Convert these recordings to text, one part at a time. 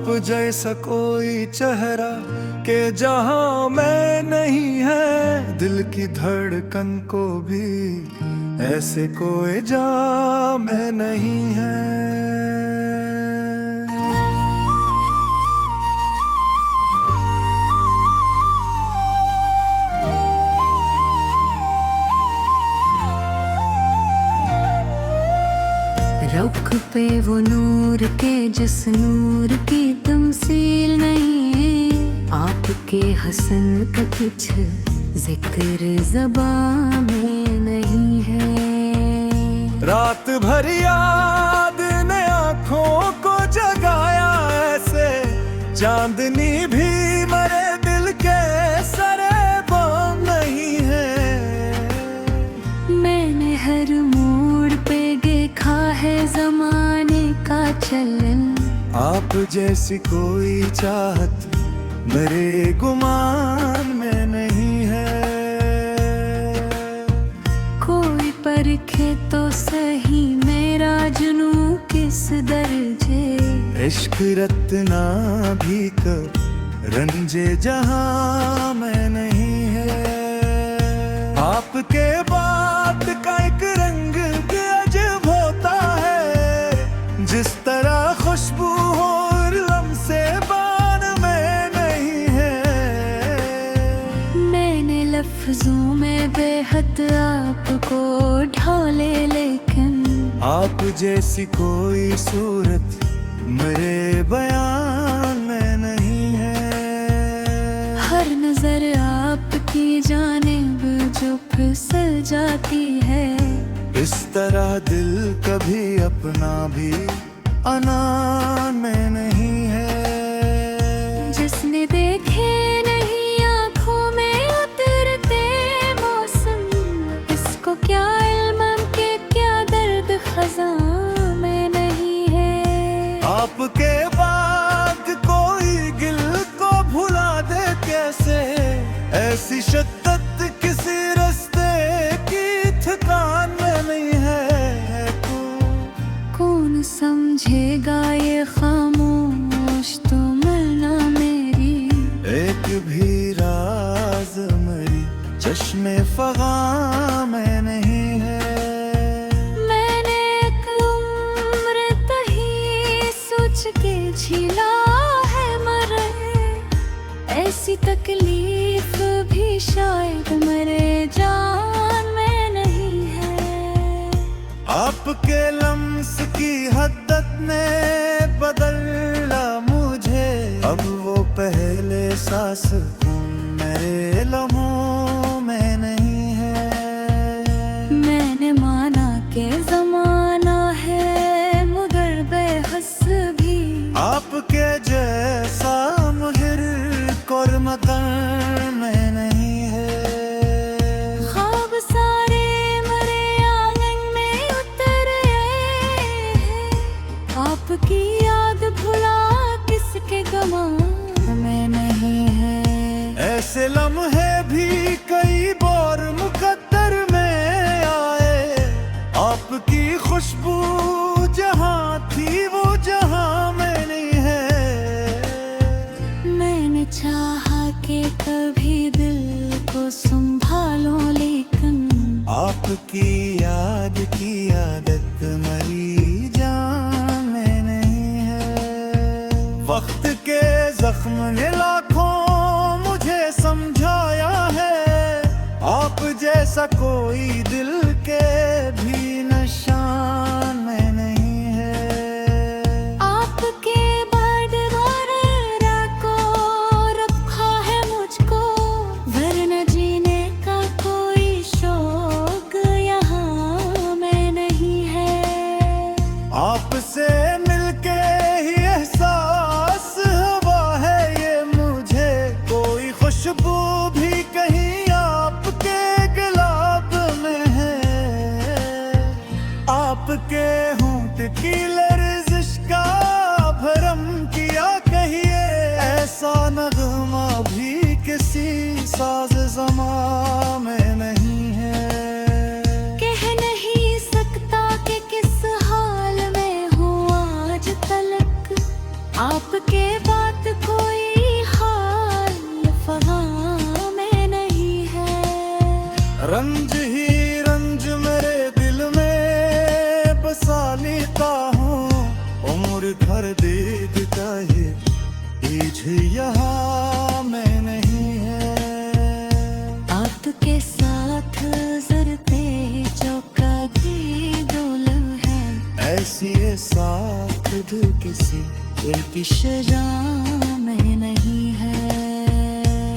आप जैसा कोई चेहरा के जहां मैं नहीं है, दिल की धड़कन को भी ऐसे कोई जाम में नहीं है। रुख पे वो नूर के जिस नूर की तमसील नहीं है, आपके हसन का कुछ जिक्र ज़बां में नहीं है। रात भर याद ने आँखों को जगाया ऐसे, चांदनी भी मरे दिल के सरे बाम नहीं है। मैंने हर मोड़ पे देखा है ज़माने का चलन, आप जैसी कोई चाहत मेरे गुमान में नहीं है। कोई परखे तो सही मेरा जुनू किस दर्जे, इश्क रत्ना भी कर रंजे जहां में नहीं है। आपके बात का एक रंग अजब होता है, जिस तरह खुशबू और लम्से बान में नहीं है। मैंने लफ्जों में बेहद आपको ढाले, लेकिन आप जैसी कोई सूरत मेरे बयान में नहीं है। हर नजर आपकी जानिब जो फिसल जाती है, इस तरह दिल कभी अपना भी अनान में नहीं है। जिसने देखे नहीं आँखों में उतरते मौसम, इसको क्या इल्म के क्या दर्द खज़ां में नहीं है। आपके बाद कोई गिल को भुला दे कैसे, ऐसी शिद्दत किसी रास्ते की थकान में नहीं है। कौन समझेगा ये खामोश तो मरना मेरी, एक भी राज मेरी चश्मे फगा में नहीं है। मैंने एक उम्र तही सोच के झीला है मरे, ऐसी तकलीफ भी शायद मरे जान में नहीं है। आपके लम्स की हद्दत ने बदला मुझे, अब वो पहले सांस मेरे लम्हों में नहीं है। मैंने माना के ज़माना है मगर बेहस भी, आपके जैसा मुहिर और मदन में नहीं है। ख्वाब सारे मरे आंगन में उतर आए हैं, आपकी याद भुला किसके गमान में नहीं है। ऐसे लम्हे भी कई बार मुकद्दर में आए, आपकी खुशबू जहां थी वो जहां में नहीं है। मैंने चाहा कि कभी दिल को संभालो, लेकिन आपकी याद की आदत मरी जान में नहीं है। वक्त के जख्म ने लाखों मुझे समझाया है, आप जैसा कोई दिल के भी निशान में नहीं है। आपके बाद वरना को रखा है मुझको, वरना जीने का कोई शौक यहाँ में नहीं है। आपसे मिलके ही एहसास हुआ है ये मुझे, कोई खुशबू भी कहीं आपके गुलाब में है। आपके होंठ की लर्जिश का भरम किया कहिए, ऐसा नगमा भी किसी साज ज़मा में नहीं है। कह नहीं सकता कि किस हाल में हूँ आज तलक, आपके दिल की सजा में नहीं है।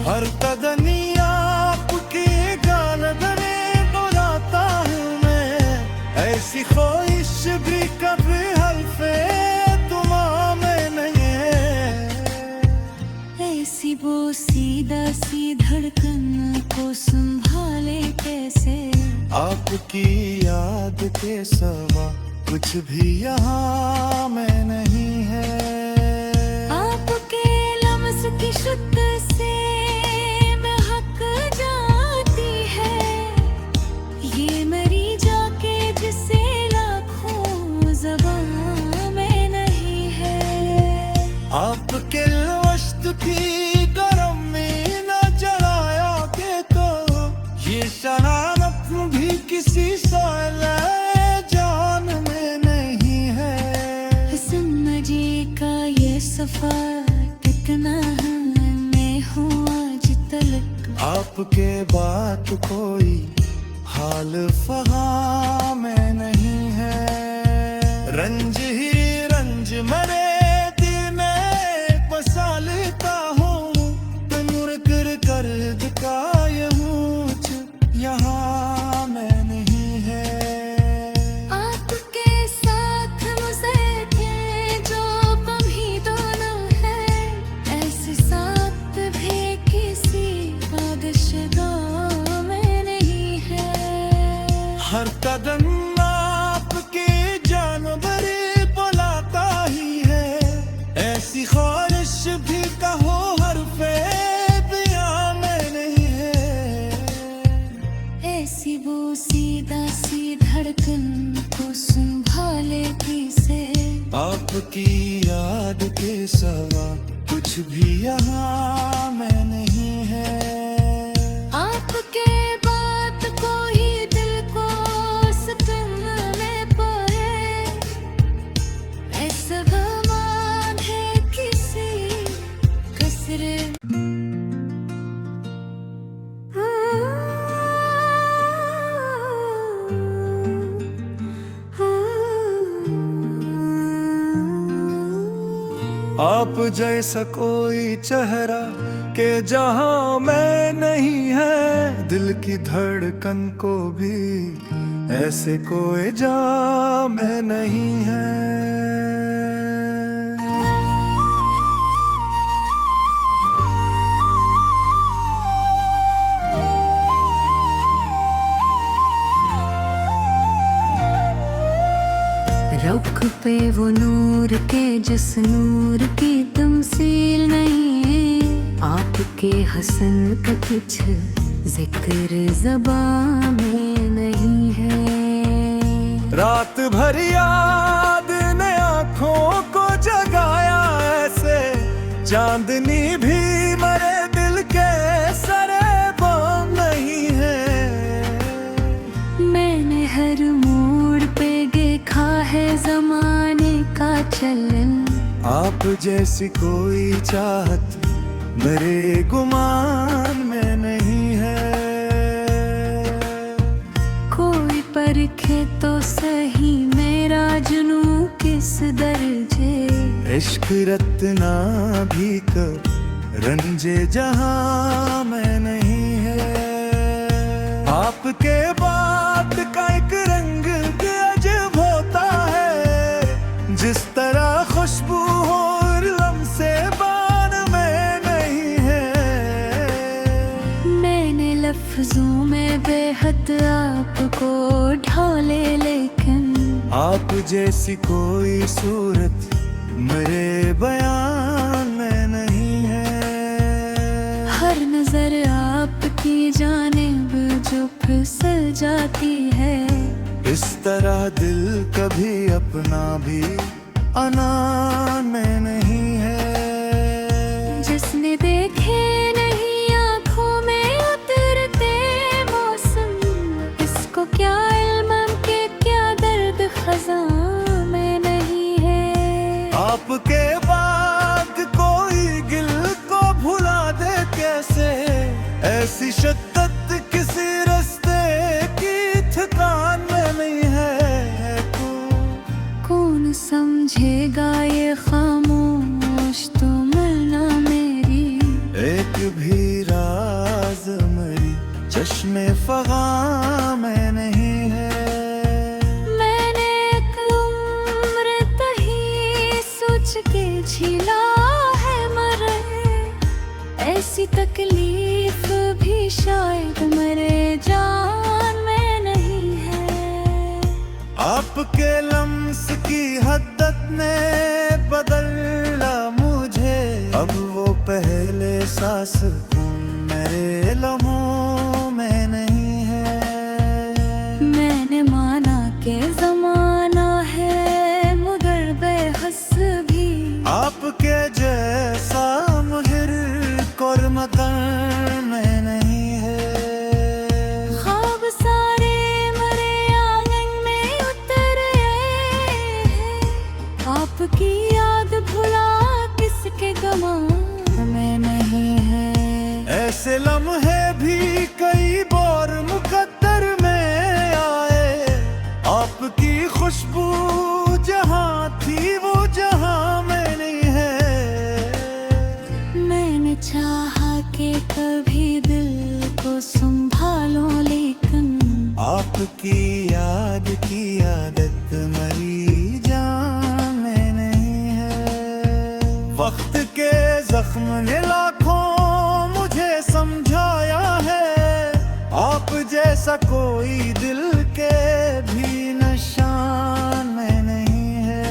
हर कदमी आपके गान बने बुलाता हूँ मैं, ऐसी ख्वाहिश भी कभी हल्फे तुमा में नहीं है। ऐसी वो सीधा सी धड़कन को संभाले कैसे, आपकी याद के सिवा कुछ भी यहाँ में नहीं है। आपके लम्स की शुद्ध से महक जाती है, ये मरी जाके जिसे लाखों ज़बां में नहीं है। आपके वस्त की गरम में न जलाया के तो ये शरारत भी किसी साले जान में नहीं है। जिंदगी का ये सफर कितना मैं हूँ आज तलक, आपके बात कोई हाल फहा में नहीं है। रंज ही रंज मरे दिल में बसा लेता हूँ, तनुर कर कर दिखाए हूँ यहाँ में नहीं है। आपके साथ मुझे थे जो पल ही दोनों है, ऐसे साथ भी किसी बादशाह में नहीं है। हर कदम आपके जानवर बुलाता ही है, ऐसी ख्वाहिश भी कहो हरफे बयां में नहीं है। ऐसी वो सीधा सी धड़कन को संभाले किसे, आपकी याद के सिवा कुछ भी यहाँ में नहीं है। आपके बात को ही दिल को सुकून में पाए, ऐसा गमान है किसी कसरे। आप जैसा कोई चेहरा के जहां मैं नहीं है, दिल की धड़कन को भी ऐसे कोई जा मैं नहीं है। रुख पे वो नूर के जिस नूर की तमसील नहीं है, आपके हसन का कुछ जिक्र ज़बां में नहीं है। रात भर याद ने आँखों को जगाया ऐसे, चांदनी भी मरे दिल के सरे बाम नहीं है। मैंने हर मोड़ पे देखा है ज़माने का चलन, आप जैसी कोई चाहत मेरे गुमान में नहीं है। कोई परखे तो सही मेरा जुनू किस दर्जे, इश्क रत्ना भी कर रंजे जहां में नहीं है। आपके बात का एक रंग अजब होता है, जिस तरह खुशबू हो लम्से बान में नहीं है। मैंने लफ्जों में बेहद आपको ढाले, लेकिन आप जैसी कोई सूरत मेरे बयान में नहीं है। हर नजर आपकी जानिब जो फिसल जाती है, इस तरह दिल कभी अपना भी अनान में नहीं है। जिसने देखे नहीं आँखों में उतरते मौसम, इसको क्या इल्म के क्या दर्द खज़ां में नहीं है। आपके बाद कोई गिल को भुला दे कैसे, ऐसी शिद्दत किसी रास्ते की थकान में नहीं है। कौन समझेगा ये खामोश भी राज मेरी चश्मे फगा में नहीं है। मैंने एक उम्र तही सोच के झीला है मरे, ऐसी तकलीफ भी शायद मेरे जान में नहीं है। आपके लम्स की हद्दत ने बदला मुझे, अब वो पहले सांस मेरे लम्हों में नहीं है। मैंने माना के जमाना है मगर बेहस भी आपके जैसा मुहिर और मकान में नहीं है। ख्वाब सारे मरे आंगन में उतर आए हैं, आपकी याद भुला किसके गमान में नहीं है। ऐसे लम्हे भी कई बार मुकद्दर में आए, आपकी खुशबू जहाँ थी वो जहाँ में नहीं है। मैंने चाहा कि कभी दिल को संभालो लेकिन आपकी याद की आदत मरी जान में नहीं है। वक्त के जख्म ने लाखों मुझे समझाया है, आप जैसा कोई दिल के भी निशान में नहीं है।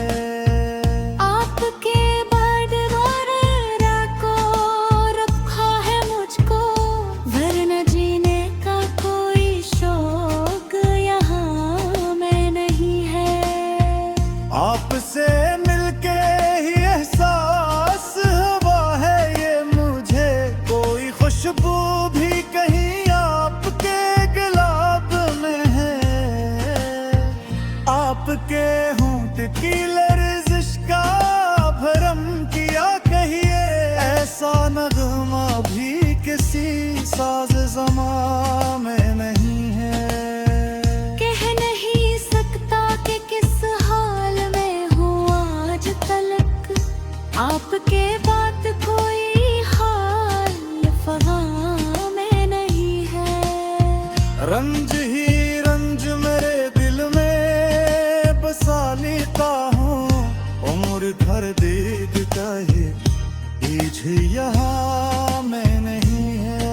आपके बाद वरना को रखा है मुझको, वरना जीने का कोई शौक यहाँ में नहीं है। आपसे मिलके ही एहसास हुआ है ये मुझे, कोई खुशबू भी कहीं आपके गुलाब में है। आपके होंठ की लर्जिश का भरम किया कहिए, ऐसा नगमा भी किसी साज ज़मा में नहीं है। कह नहीं सकता कि किस हाल में हूँ आज तलक, आपके बात कोई हाल फगा में नहीं है। रंज ही रंज मेरे दिल में बसा लेता हूँ, उम्र भर दीद का ये बीच यहाँ में नहीं है।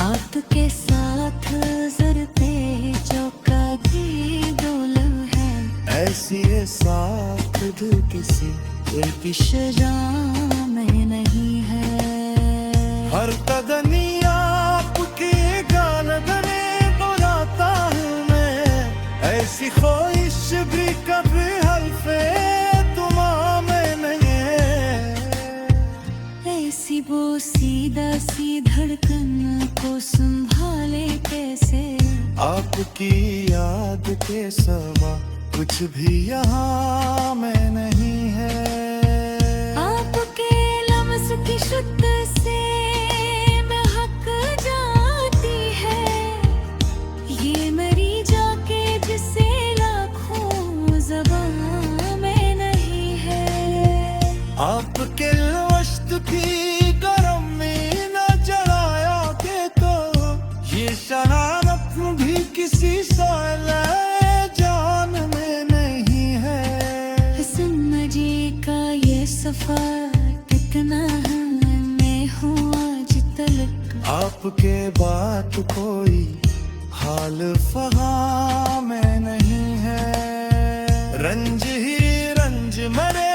आपके साथ जरते चौका की डोल है, ऐसी ये साथ दिल किसी की सजा में नहीं है। हर कदमी आपके गान बने बुलाता हूँ मैं, ऐसी ख्वाहिश भी कभी हल्फे तुमा में नहीं है। ऐसी वो सीधा सी धड़कन को संभाले कैसे, आपकी याद के सिवा कुछ भी यहाँ में नहीं है। आपके लम्स की शुद्ध से महक जाती है, ये मरी जाके जिसे लाखों ज़बां में नहीं है। आपके वस्त की गर्मी न जलाया के तो, ये शरारत भी किसी साले जान में नहीं है। जिंदगी का ये सफर कितना मैं हूँ आज तलक, आपके बात कोई हाल फहा में नहीं है। रंज ही रंज मरे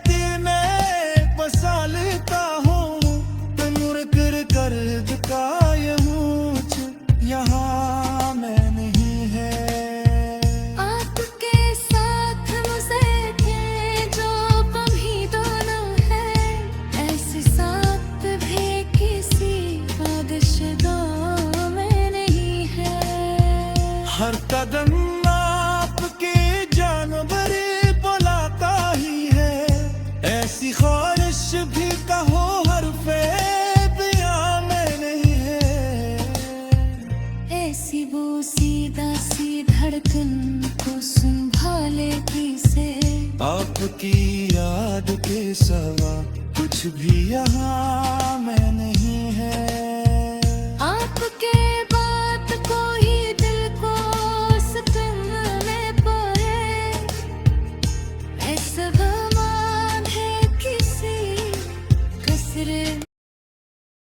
दिल में बसा लेता हूँ, तनुर कर का ये मुझ यहाँ में नहीं है। आपके साथ मुझे थे जो कभी दोनों है, ऐसे साथ भी किसी बादशाह में नहीं है। हर कदम आपके जानवरी बुलाता ही है, ऐसी ख्वाहिश भी कहो हर फेबिया में नहीं है। ऐसी वो सीधा सी धड़कन को संभाले किसे, आपकी याद के सिवा कुछ भी यहाँ